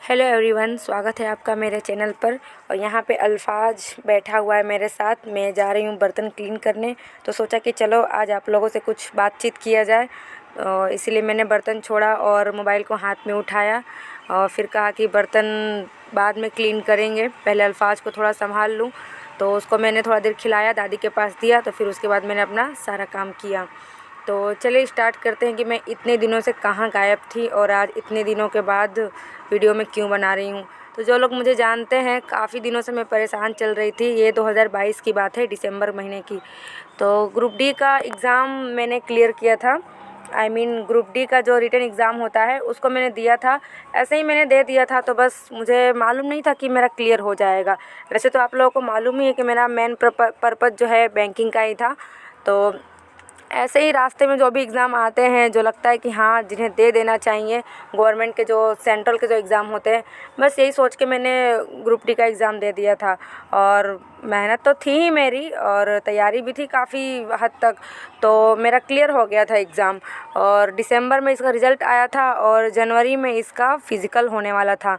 Hello everyone, स्वागत है आपका मेरे चैनल पर। और यहाँ पे अल्फाज बैठा हुआ है मेरे साथ। मैं जा रही हूँ बर्तन क्लीन करने, तो सोचा कि चलो आज आप लोगों से कुछ बातचीत किया जाए। इसीलिए मैंने बर्तन छोड़ा और मोबाइल को हाथ में उठाया और फिर कहा कि बर्तन बाद में क्लीन करेंगे, पहले अल्फाज को थोड़ा संभाल लूँ। तो उसको मैंने थोड़ा देर खिलाया, दादी के पास दिया, तो फिर उसके बाद मैंने अपना सारा काम किया। तो चलिए स्टार्ट करते हैं कि मैं इतने दिनों से कहाँ गायब थी और आज इतने दिनों के बाद वीडियो में क्यों बना रही हूँ। तो जो लोग मुझे जानते हैं, काफ़ी दिनों से मैं परेशान चल रही थी। ये 2022 की बात है, दिसंबर महीने की। तो ग्रुप डी का एग्ज़ाम मैंने क्लियर किया था। ग्रुप डी का जो रिटन एग्ज़ाम होता है उसको मैंने दिया था। ऐसे ही मैंने दे दिया था, तो बस मुझे मालूम नहीं था कि मेरा क्लियर हो जाएगा। वैसे तो आप लोगों को मालूम ही है कि मेरा मेन पर्पज़ जो है बैंकिंग का ही था। तो ऐसे ही रास्ते में जो भी एग्ज़ाम आते हैं, जो लगता है कि हाँ जिन्हें दे देना चाहिए, गवर्नमेंट के जो सेंट्रल के जो एग्ज़ाम होते हैं, बस यही सोच के मैंने ग्रुप डी का एग्ज़ाम दे दिया था। और मेहनत तो थी ही मेरी और तैयारी भी थी काफ़ी हद तक, तो मेरा क्लियर हो गया था एग्ज़ाम। और दिसंबर में इसका रिज़ल्ट आया था और जनवरी में इसका फ़िज़िकल होने वाला था,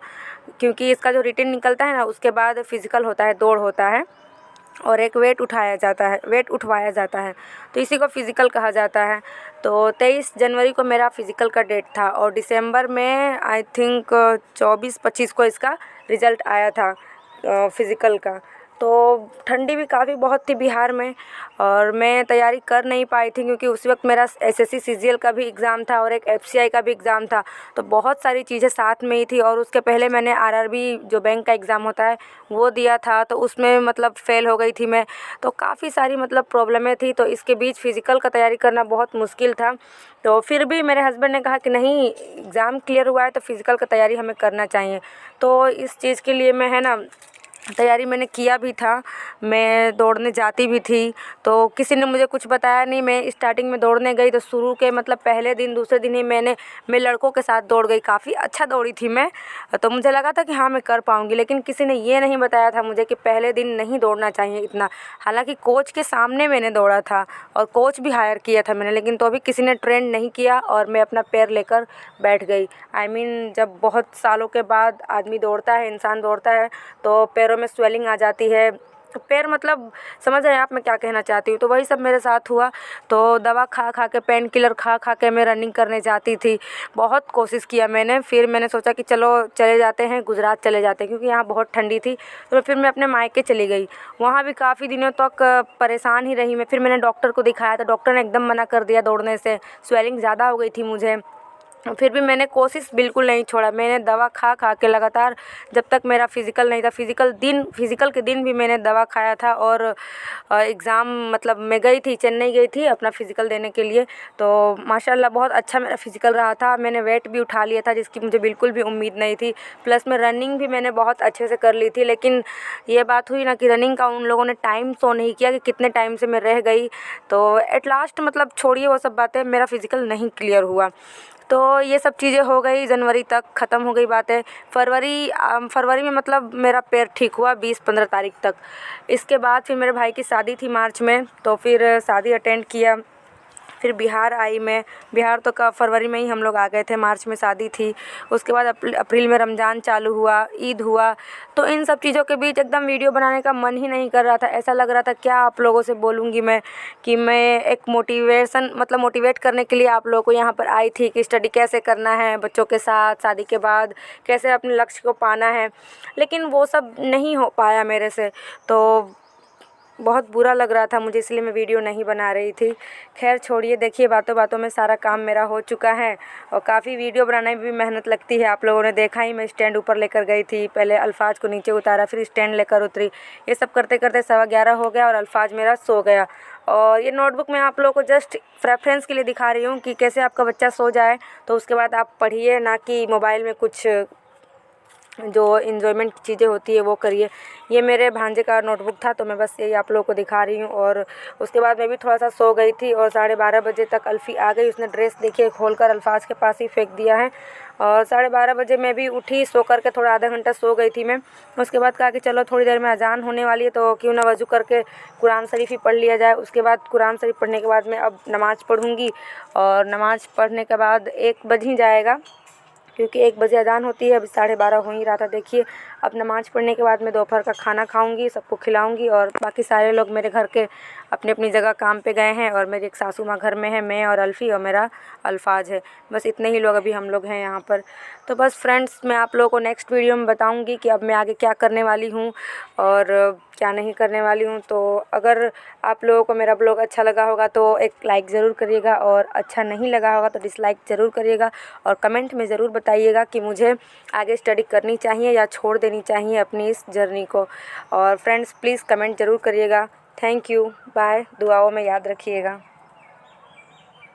क्योंकि इसका जो रिटन निकलता है ना, उसके बाद फ़िज़िकल होता है, दौड़ होता है और एक वेट उठवाया जाता है, तो इसी को फ़िज़िकल कहा जाता है। तो 23 जनवरी को मेरा फ़िज़िकल का डेट था और दिसंबर में आई थिंक 24-25 को इसका रिज़ल्ट आया था फ़िज़िकल का। तो ठंडी भी काफ़ी बहुत थी बिहार में और मैं तैयारी कर नहीं पाई थी, क्योंकि उसी वक्त मेरा एसएससी सीजीएल का भी एग्ज़ाम था और एक एफसीआई का भी एग्ज़ाम था। तो बहुत सारी चीज़ें साथ में ही थी। और उसके पहले मैंने आरआरबी जो बैंक का एग्ज़ाम होता है वो दिया था, तो उसमें मतलब फ़ेल हो गई थी मैं। तो काफ़ी सारी मतलब प्रॉब्लमें थी, तो इसके बीच फ़िज़िकल का तैयारी करना बहुत मुश्किल था। तो फिर भी मेरे हस्बैंड ने कहा कि नहीं, एग्ज़ाम क्लियर हुआ है तो फ़िज़िकल का तैयारी हमें करना चाहिए। तो इस चीज़ के लिए मैं, है ना, तैयारी मैंने किया भी था। मैं दौड़ने जाती भी थी, तो किसी ने मुझे कुछ बताया नहीं। मैं स्टार्टिंग में दौड़ने गई तो शुरू के मतलब पहले दिन दूसरे दिन ही मैं लड़कों के साथ दौड़ गई। काफ़ी अच्छा दौड़ी थी मैं, तो मुझे लगा था कि हाँ मैं कर पाऊँगी। लेकिन किसी ने ये नहीं बताया था मुझे कि पहले दिन नहीं दौड़ना चाहिए इतना। हालांकि कोच के सामने मैंने दौड़ा था और कोच भी हायर किया था मैंने, लेकिन तो भी किसी ने ट्रेन नहीं किया और मैं अपना पैर लेकर बैठ गई। जब बहुत सालों के बाद आदमी दौड़ता है, इंसान दौड़ता है, तो पैरों में स्वेलिंग आ जाती है। पैर मतलब समझ रहे हैं आप मैं क्या कहना चाहती हूँ। तो वही सब मेरे साथ हुआ। तो दवा खा खा के, पेन किलर खा खा के मैं रनिंग करने जाती थी। बहुत कोशिश किया मैंने। फिर मैंने सोचा कि चलो चले जाते हैं, गुजरात चले जाते हैं, क्योंकि यहाँ बहुत ठंडी थी। तो फिर मैं अपने मायके चली गई। वहाँ भी काफ़ी दिनों तक परेशान ही रही मैं। फिर मैंने डॉक्टर को दिखाया, तो डॉक्टर ने एकदम मना कर दिया दौड़ने से, स्वेलिंग ज़्यादा हो गई थी मुझे। फिर भी मैंने कोशिश बिल्कुल नहीं छोड़ा। मैंने दवा खा खा के लगातार, जब तक मेरा फ़िज़िकल नहीं था, फ़िज़िकल के दिन भी मैंने दवा खाया था। और एग्ज़ाम मतलब मैं गई थी, चेन्नई गई थी अपना फ़िज़िकल देने के लिए। तो माशाल्लाह बहुत अच्छा मेरा फ़िज़िकल रहा था। मैंने वेट भी उठा लिया था, जिसकी मुझे बिल्कुल भी उम्मीद नहीं थी। प्लस में रनिंग भी मैंने बहुत अच्छे से कर ली थी। लेकिन ये बात हुई ना कि रनिंग का उन लोगों ने टाइम शो नहीं किया कि कितने टाइम से मैं रह गई। तो एट लास्ट मतलब छोड़िए वो सब बातें, मेरा फ़िज़िकल नहीं क्लियर हुआ। तो ये सब चीज़ें हो गई, जनवरी तक ख़त्म हो गई बातें। फरवरी में मतलब मेरा पैर ठीक हुआ 20-15 तारीख तक। इसके बाद फिर मेरे भाई की शादी थी मार्च में, तो फिर शादी अटेंड किया। फिर बिहार आई मैं। बिहार तो फरवरी में ही हम लोग आ गए थे, मार्च में शादी थी। उसके बाद अप्रैल में रमज़ान चालू हुआ, ईद हुआ। तो इन सब चीज़ों के बीच एकदम वीडियो बनाने का मन ही नहीं कर रहा था। ऐसा लग रहा था क्या आप लोगों से बोलूँगी मैं, कि मैं एक मोटिवेट करने के लिए आप लोगों को यहाँ पर आई थी कि स्टडी कैसे करना है बच्चों के साथ, शादी के बाद कैसे अपने लक्ष्य को पाना है। लेकिन वो सब नहीं हो पाया मेरे से, तो बहुत बुरा लग रहा था मुझे, इसलिए मैं वीडियो नहीं बना रही थी। खैर छोड़िए, देखिए बातों बातों में सारा काम मेरा हो चुका है। और काफ़ी वीडियो बनाने में भी मेहनत लगती है। आप लोगों ने देखा ही, मैं स्टैंड ऊपर लेकर गई थी, पहले अल्फाज को नीचे उतारा, फिर स्टैंड लेकर उतरी। ये सब करते करते 11:15 हो गया और अल्फाज मेरा सो गया। और ये नोटबुक मैं आप लोगों को जस्ट रेफरेंस के लिए दिखा रही हूँ कि कैसे आपका बच्चा सो जाए तो उसके बाद आप पढ़िए, ना कि मोबाइल में कुछ जो इन्जॉयमेंट की चीज़ें होती है वो करिए। ये मेरे भांजे का नोटबुक था, तो मैं बस यही आप लोगों को दिखा रही हूँ। और उसके बाद मैं भी थोड़ा सा सो गई थी और 12:30 बजे तक अल्फ़ी आ गई। उसने ड्रेस देखिए खोलकर अल्फाज के पास ही फेंक दिया है। और 12:30 बजे मैं भी उठी, सो करके थोड़ा आधा घंटा सो गई थी मैं। उसके बाद कहा कि चलो थोड़ी देर में अजान होने वाली है, तो क्यों ना वज़ू करके कुरान शरीफ ही पढ़ लिया जाए। उसके बाद कुरान शरीफ पढ़ने के बाद मैं अब नमाज़ पढ़ूँगी और नमाज़ पढ़ने के बाद 1 बज ही जाएगा। क्योंकि 1 बजे अज़ान होती है, अभी 12:30 हो ही रहा था। देखिए अब नमाज़ पढ़ने के बाद मैं दोपहर का खाना खाऊंगी, सबको खिलाऊंगी और बाकी सारे लोग मेरे घर के अपनी अपनी जगह काम पे गए हैं और मेरी एक सासू माँ घर में है, मैं और अल्फ़ी और मेरा अल्फाज है। बस इतने ही लोग अभी हम लोग हैं यहाँ पर। तो बस फ्रेंड्स, मैं आप लोगों को नेक्स्ट वीडियो में बताऊँगी कि अब मैं आगे क्या करने वाली हूँ और क्या नहीं करने वाली हूँ। तो अगर आप लोगों को मेरा ब्लॉग अच्छा लगा होगा तो एक लाइक ज़रूर करिएगा और अच्छा नहीं लगा होगा तो डिसलाइक ज़रूर करिएगा और कमेंट में ज़रूर बताइएगा कि मुझे आगे स्टडी करनी चाहिए या छोड़ देनी चाहिए अपनी इस जर्नी को। और फ्रेंड्स प्लीज़ कमेंट ज़रूर करिएगा। थैंक यू, बाय, दुआओं में याद रखिएगा।